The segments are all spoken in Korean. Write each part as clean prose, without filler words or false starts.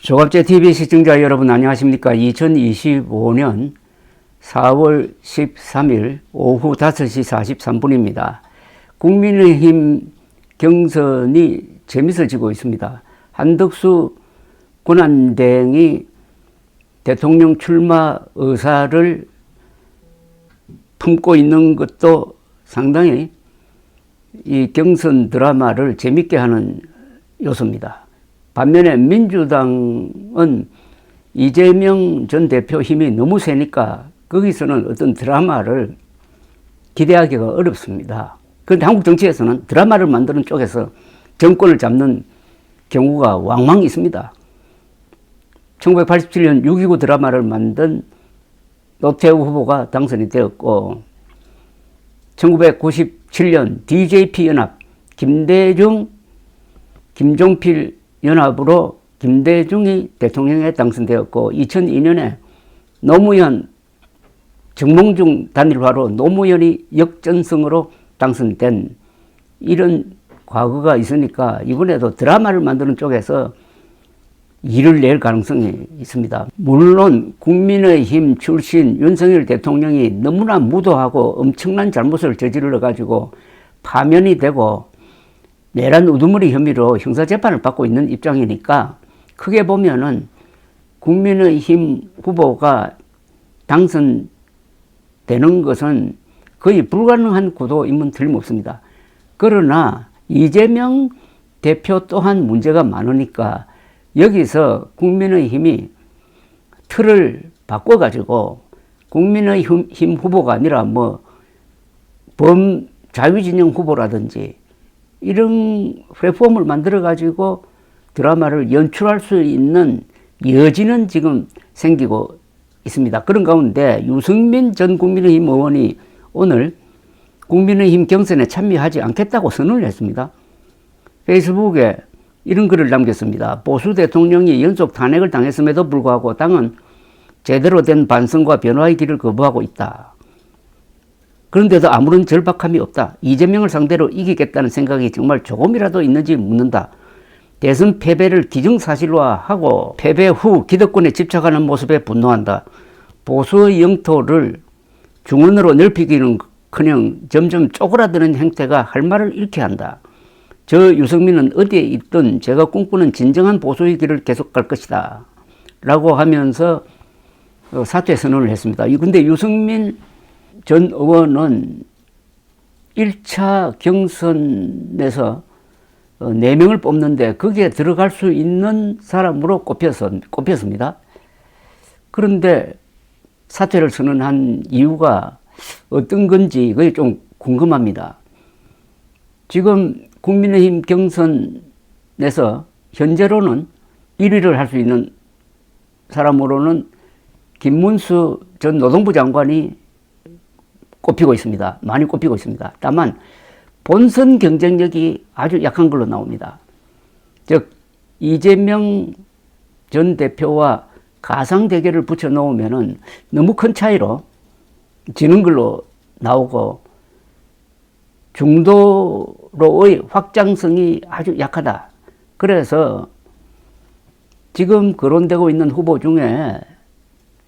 조갑제 TV 시청자 여러분 안녕하십니까? 2025년 4월 13일 오후 5시 43분입니다. 국민의힘 경선이 재밌어지고 있습니다. 한덕수 권한대행이 대통령 출마 의사를 품고 있는 것도 상당히 이 경선 드라마를 재밌게 하는 요소입니다. 반면에 민주당은 이재명 전 대표 힘이 너무 세니까 거기서는 어떤 드라마를 기대하기가 어렵습니다. 그런데 한국 정치에서는 드라마를 만드는 쪽에서 정권을 잡는 경우가 왕왕 있습니다. 1987년 6.29 드라마를 만든 노태우 후보가 당선이 되었고, 1997년 DJP 연합 김대중, 김종필 연합으로 김대중이 대통령에 당선되었고, 2002년에 노무현, 정몽중 단일화로 노무현이 역전승으로 당선된 이런 과거가 있으니까 이번에도 드라마를 만드는 쪽에서 일을 낼 가능성이 있습니다. 물론 국민의힘 출신 윤석열 대통령이 너무나 무도하고 엄청난 잘못을 저질러 가지고 파면이 되고 내란 우두머리 혐의로 형사재판을 받고 있는 입장이니까 크게 보면은 국민의힘 후보가 당선되는 것은 거의 불가능한 구도임은 틀림없습니다. 그러나 이재명 대표 또한 문제가 많으니까 여기서 국민의힘이 틀을 바꿔가지고 국민의힘 후보가 아니라 범자유진영 후보라든지 이런 플랫폼을 만들어가지고 드라마를 연출할 수 있는 여지는 지금 생기고 있습니다. 그런 가운데 유승민 전 국민의힘 의원이 오늘 국민의힘 경선에 참여하지 않겠다고 선언을 했습니다. 페이스북에 이런 글을 남겼습니다. 보수 대통령이 연속 탄핵을 당했음에도 불구하고 당은 제대로 된 반성과 변화의 길을 거부하고 있다. 그런데도 아무런 절박함이 없다. 이재명을 상대로 이기겠다는 생각이 정말 조금이라도 있는지 묻는다. 대선 패배를 기정사실화하고 패배 후 기득권에 집착하는 모습에 분노한다. 보수의 영토를 중원으로 넓히기는커녕 점점 쪼그라드는 행태가 할 말을 잃게 한다. 저 유승민은 어디에 있든 제가 꿈꾸는 진정한 보수의 길을 계속 갈 것이다. 라고 하면서 사퇴 선언을 했습니다. 근데 유승민 전 의원은 1차 경선에서 4명을 뽑는데 거기에 들어갈 수 있는 사람으로 꼽혔습니다. 그런데 사퇴를 선언한 이유가 어떤 건지 그게 좀 궁금합니다. 지금 국민의힘 경선에서 현재로는 1위를 할 수 있는 사람으로는 김문수 전 노동부 장관이 꼽히고 있습니다. 많이 꼽히고 있습니다. 다만 본선 경쟁력이 아주 약한 걸로 나옵니다. 즉 이재명 전 대표와 가상 대결을 붙여 놓으면은 너무 큰 차이로 지는 걸로 나오고 중도로의 확장성이 아주 약하다. 그래서 지금 거론되고 있는 후보 중에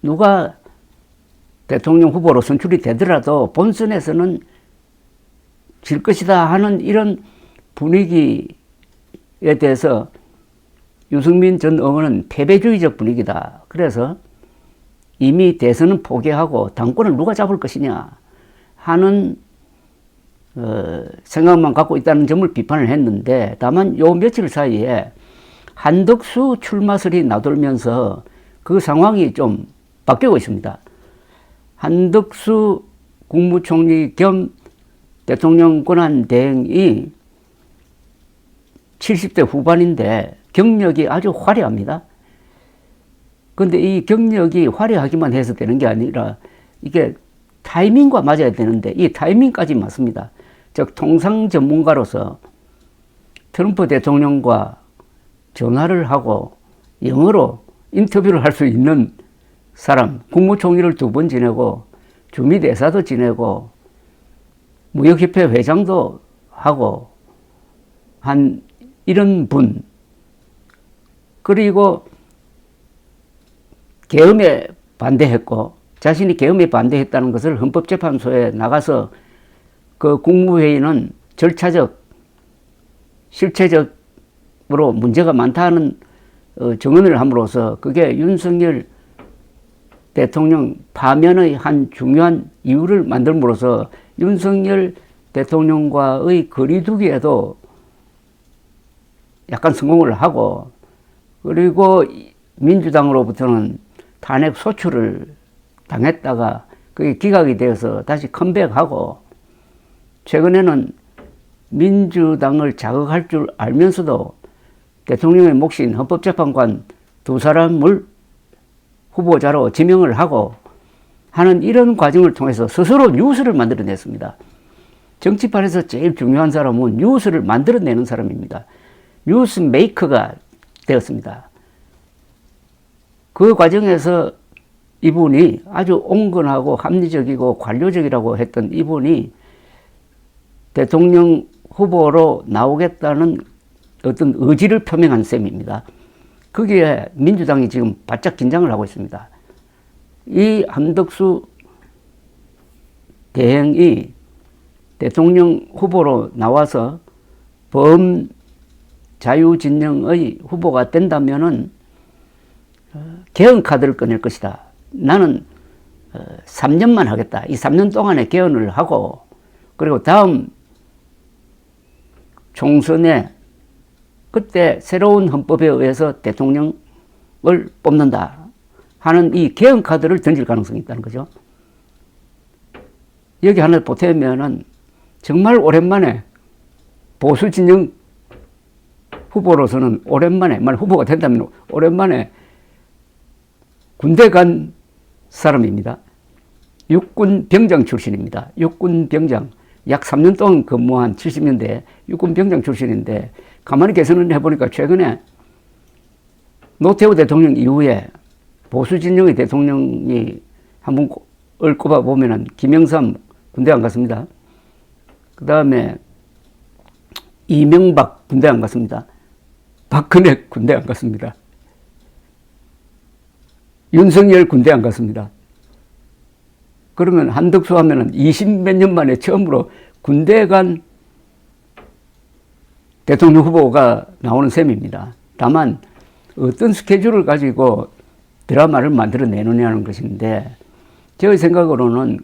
누가 대통령 후보로 선출이 되더라도 본선에서는 질 것이다 하는 이런 분위기에 대해서 유승민 전 의원은 패배주의적 분위기다. 그래서 이미 대선은 포기하고 당권을 누가 잡을 것이냐 하는 생각만 갖고 있다는 점을 비판을 했는데, 다만 요 며칠 사이에 한덕수 출마설이 나돌면서 그 상황이 좀 바뀌고 있습니다. 한덕수 국무총리 겸 대통령 권한대행이 70대 후반인데 경력이 아주 화려합니다. 그런데 이 경력이 화려하기만 해서 되는 게 아니라 이게 타이밍과 맞아야 되는데 이 타이밍까지 맞습니다. 즉 통상 전문가로서 트럼프 대통령과 전화를 하고 영어로 인터뷰를 할 수 있는 사람, 국무총리를 2번 지내고 주미대사도 지내고 무역협회 회장도 하고 한 이런 분, 그리고 계엄에 반대했고 자신이 계엄에 반대했다는 것을 헌법재판소에 나가서 그 국무회의는 절차적, 실체적으로 문제가 많다는 증언을 함으로써 그게 윤석열 대통령 파면의 한 중요한 이유를 만들므로써 윤석열 대통령과의 거리두기에도 약간 성공을 하고, 그리고 민주당으로부터는 탄핵 소추를 당했다가 그게 기각이 되어서 다시 컴백하고, 최근에는 민주당을 자극할 줄 알면서도 대통령의 몫인 헌법재판관 두 사람을 후보자로 지명을 하고 하는 이런 과정을 통해서 스스로 뉴스를 만들어냈습니다. 정치판에서 제일 중요한 사람은 뉴스를 만들어내는 사람입니다. 뉴스 메이커가 되었습니다. 그 과정에서 이분이 아주 온건하고 합리적이고 관료적이라고 했던 이분이 대통령 후보로 나오겠다는 어떤 의지를 표명한 셈입니다. 거기에 민주당이 지금 바짝 긴장을 하고 있습니다. 이 한덕수 대행이 대통령 후보로 나와서 범자유진영의 후보가 된다면은 개헌 카드를 꺼낼 것이다. 나는 3년만 하겠다. 이 3년 동안에 개헌을 하고 그리고 다음 총선에 그때 새로운 헌법에 의해서 대통령을 뽑는다 하는 이 개헌 카드를 던질 가능성이 있다는 거죠. 여기 하나 보태면은 정말 오랜만에 보수 진영 후보로서는 오랜만에, 만약 후보가 된다면 오랜만에 군대 간 사람입니다. 육군 병장 출신입니다. 육군 병장. 약 3년 동안 근무한 70년대 육군 병장 출신인데 가만히 계산을 해보니까 최근에 노태우 대통령 이후에 보수 진영의 대통령이 한 분을 꼽아보면은 김영삼 군대 안 갔습니다. 그 다음에 이명박 군대 안 갔습니다. 박근혜 군대 안 갔습니다. 윤석열 군대 안 갔습니다. 그러면 한덕수 하면은 20몇 년 만에 처음으로 군대 간 대통령 후보가 나오는 셈입니다. 다만 어떤 스케줄을 가지고 드라마를 만들어내느냐는 것인데 제 생각으로는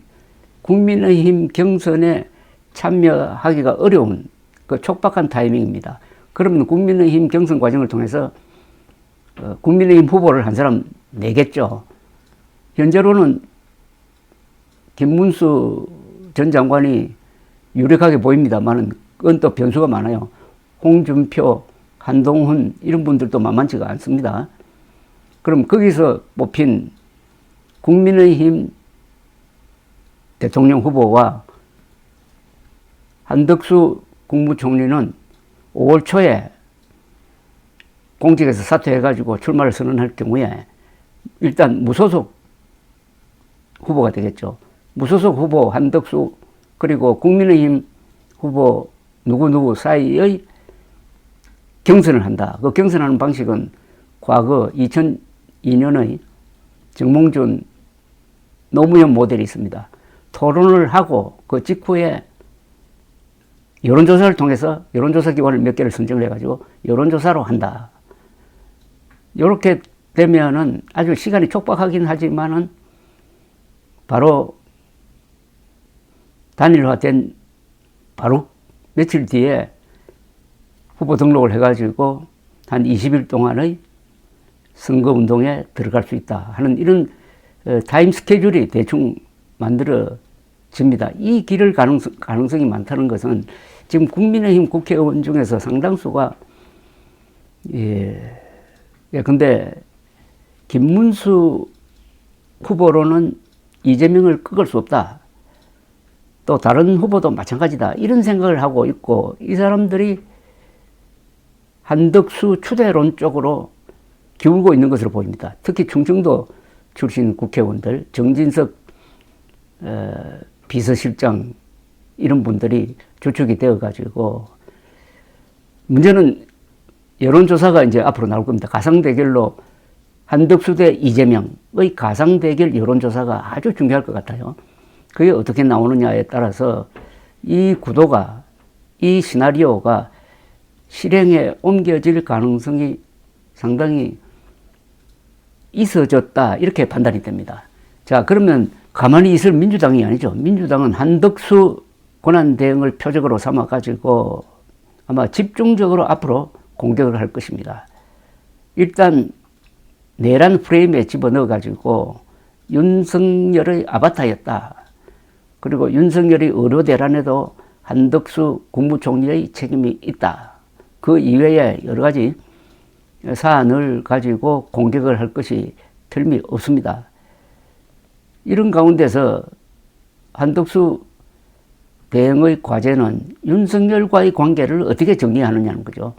국민의힘 경선에 참여하기가 어려운 그 촉박한 타이밍입니다. 그러면 국민의힘 경선 과정을 통해서 국민의힘 후보를 한 사람 내겠죠. 현재로는 김문수 전 장관이 유력하게 보입니다만은 그건 또 변수가 많아요. 홍준표, 한동훈 이런 분들도 만만치가 않습니다. 그럼 거기서 뽑힌 국민의힘 대통령 후보와 한덕수 국무총리는 5월 초에 공직에서 사퇴해가지고 출마를 선언할 경우에 일단 무소속 후보가 되겠죠. 무소속 후보 한덕수 그리고 국민의힘 후보 누구누구 사이의 경선을 한다. 그 경선하는 방식은 과거 2002년의 정몽준 노무현 모델이 있습니다. 토론을 하고 그 직후에 여론조사를 통해서 여론조사 기관을 몇 개를 선정을 해가지고 여론조사로 한다. 이렇게 되면은 아주 시간이 촉박하긴 하지만은 바로 단일화된 바로 며칠 뒤에 후보 등록을 해가지고 한 20일 동안의 선거운동에 들어갈 수 있다 하는 이런 타임 스케줄이 대충 만들어집니다. 이 길을 가능성이 많다는 것은 지금 국민의힘 국회의원 중에서 상당수가 근데 김문수 후보로는 이재명을 꺾을 수 없다. 또 다른 후보도 마찬가지다. 이런 생각을 하고 있고 이 사람들이 한덕수 추대론 쪽으로 기울고 있는 것으로 보입니다. 특히 충청도 출신 국회의원들, 정진석 비서실장 이런 분들이 주축이 되어가지고 문제는 여론조사가 이제 앞으로 나올 겁니다. 가상대결로 한덕수 대 이재명의 가상 대결 여론조사가 아주 중요할 것 같아요. 그게 어떻게 나오느냐에 따라서 이 구도가, 이 시나리오가 실행에 옮겨질 가능성이 상당히 있어졌다, 이렇게 판단이 됩니다. 자, 그러면 가만히 있을 민주당이 아니죠. 민주당은 한덕수 권한대행을 표적으로 삼아가지고 아마 집중적으로 앞으로 공격을 할 것입니다. 일단 내란 프레임에 집어넣어가지고 윤석열의 아바타였다. 그리고 윤석열이 의료대란에도 한덕수 국무총리의 책임이 있다. 그 이외에 여러 가지 사안을 가지고 공격을 할 것이 틀림없습니다. 이런 가운데서 한덕수 대행의 과제는 윤석열과의 관계를 어떻게 정리하느냐는 거죠.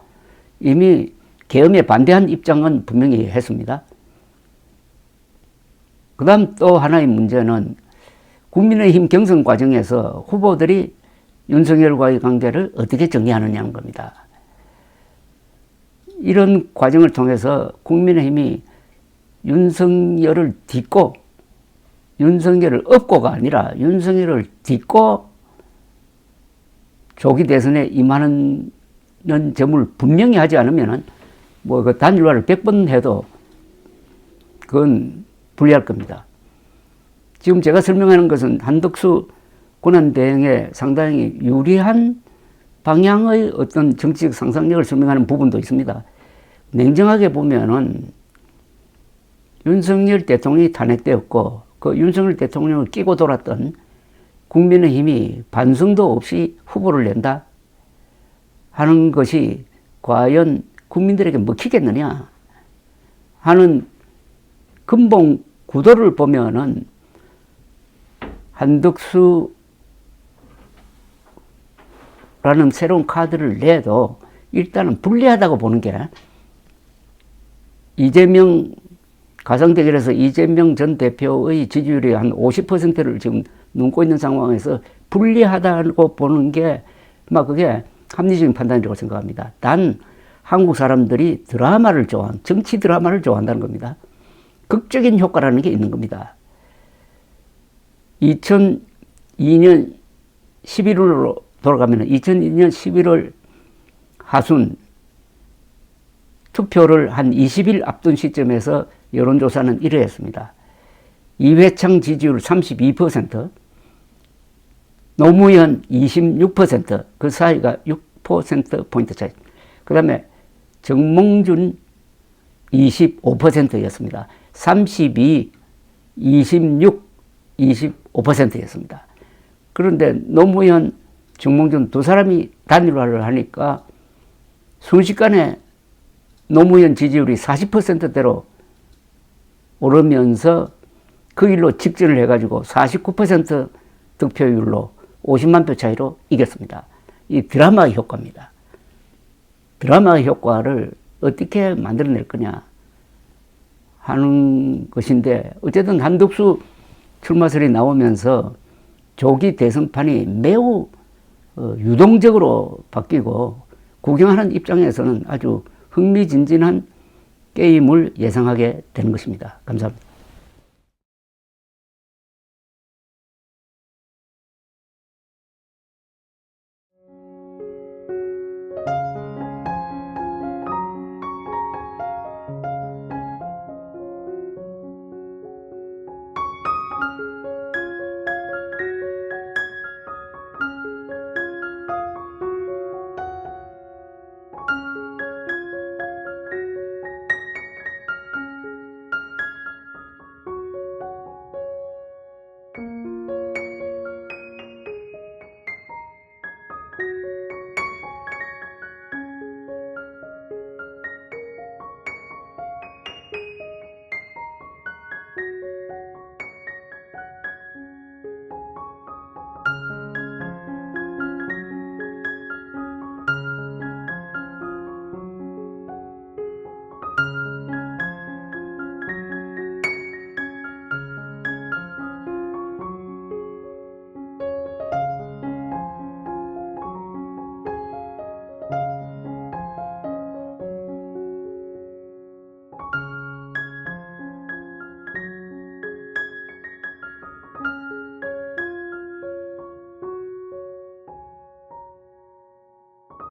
이미 계엄에 반대한 입장은 분명히 했습니다. 그 다음 또 하나의 문제는 국민의힘 경선 과정에서 후보들이 윤석열과의 관계를 어떻게 정리하느냐는 겁니다. 이런 과정을 통해서 국민의힘이 윤석열을 딛고, 윤석열을 업고가 아니라 윤석열을 딛고 조기 대선에 임하는 점을 분명히 하지 않으면은 그 단일화를 100번 해도 그건 불리할 겁니다. 지금 제가 설명하는 것은 한덕수 권한대행에 상당히 유리한 방향의 어떤 정치적 상상력을 설명하는 부분도 있습니다. 냉정하게 보면은 윤석열 대통령이 탄핵되었고 그 윤석열 대통령을 끼고 돌았던 국민의힘이 반성도 없이 후보를 낸다 하는 것이 과연 국민들에게 먹히겠느냐 하는 근본 구도를 보면은 한덕수라는 새로운 카드를 내도 일단은 불리하다고 보는 게, 이재명 가상대결에서 이재명 전 대표의 지지율이 한 50%를 지금 넘고 있는 상황에서 불리하다고 보는 게 그게 합리적인 판단이라고 생각합니다. 단 한국 사람들이 드라마를 정치 드라마를 좋아한다는 겁니다. 극적인 효과라는 게 있는 겁니다. 2002년 11월로 돌아가면 2002년 11월 하순 투표를 한 20일 앞둔 시점에서 여론조사는 이러했습니다. 이회창 지지율 32%, 노무현 26%, 그 사이가 6%포인트 차이. 그 다음에 정몽준 25%였습니다. 32, 26, 25%였습니다. 그런데 노무현, 정몽준 두 사람이 단일화를 하니까 순식간에 노무현 지지율이 40%대로 오르면서 그 일로 직전을 해가지고 49% 득표율로 50만 표 차이로 이겼습니다. 이 드라마의 효과입니다. 드라마의 효과를 어떻게 만들어낼 거냐 하는 것인데, 어쨌든 한덕수 출마설이 나오면서 조기 대선판이 매우 유동적으로 바뀌고 구경하는 입장에서는 아주 흥미진진한 게임을 예상하게 되는 것입니다. 감사합니다.